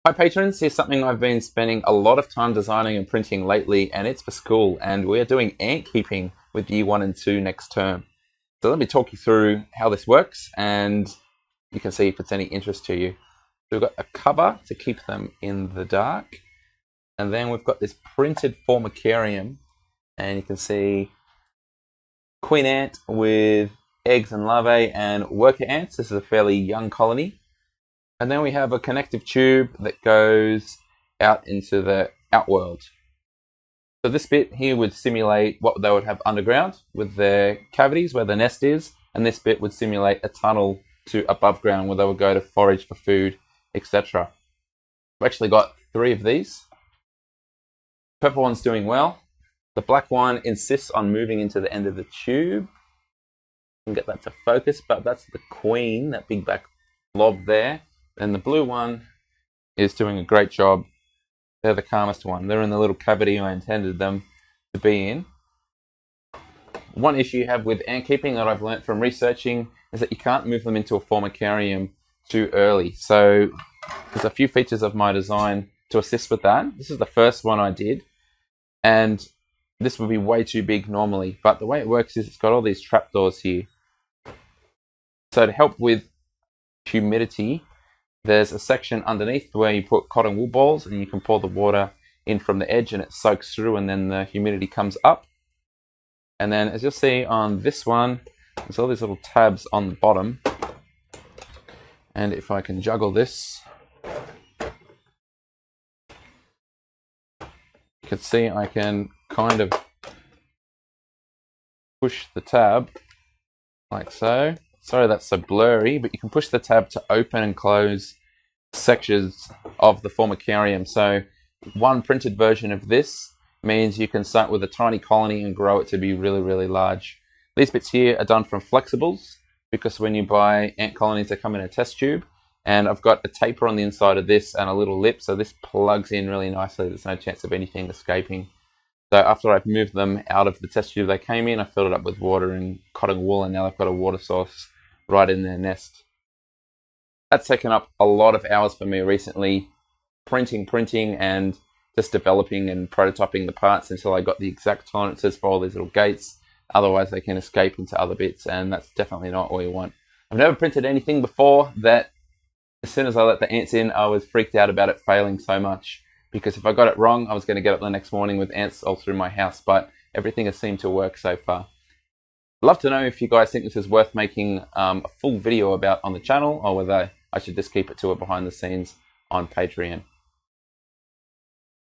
Hi patrons, here's something I've been spending a lot of time designing and printing lately, and it's for school, and we're doing ant keeping with year 1 and 2 next term. So let me talk you through how this works, and you can see if it's any interest to you. So we've got a cover to keep them in the dark, and then we've got this printed formicarium, and you can see queen ant with eggs and larvae and worker ants. This is a fairly young colony. And then we have a connective tube that goes out into the outworld. So this bit here would simulate what they would have underground with their cavities where the nest is, and this bit would simulate a tunnel to above ground where they would go to forage for food, etc. We've actually got 3 of these. The purple one's doing well. The black one insists on moving into the end of the tube. You can get that to focus, but that's the queen, that big black blob there. And the blue one is doing a great job. They're the calmest one. They're in the little cavity I intended them to be in. One issue you have with ant keeping that I've learnt from researching is that you can't move them into a formicarium too early. So there's a few features of my design to assist with that. This is the first one I did, and this would be way too big normally. But the way it works is it's got all these trapdoors here. So to help with humidity, there's a section underneath where you put cotton wool balls and you can pour the water in from the edge and it soaks through, and then the humidity comes up. And then as you'll see on this one, there's all these little tabs on the bottom. And if I can juggle this, you can see I can kind of push the tab like so. Sorry that's so blurry, but you can push the tab to open and close sections of the formicarium. So one printed version of this means you can start with a tiny colony and grow it to be really, really large. These bits here are done from flexibles, because when you buy ant colonies, they come in a test tube. And I've got a taper on the inside of this and a little lip, so this plugs in really nicely. There's no chance of anything escaping. So after I've moved them out of the test tube they came in, I filled it up with water and cotton wool, and now I've got a water source right in their nest. That's taken up a lot of hours for me recently, printing, and just developing and prototyping the parts until I got the exact tolerances for all these little gates. Otherwise they can escape into other bits, and that's definitely not what you want. I've never printed anything before that as soon as I let the ants in, I was freaked out about it failing so much, because if I got it wrong, I was going to get up the next morning with ants all through my house, but everything has seemed to work so far. I'd love to know if you guys think this is worth making a full video about on the channel, or whether I should just keep it to a behind the scenes on Patreon.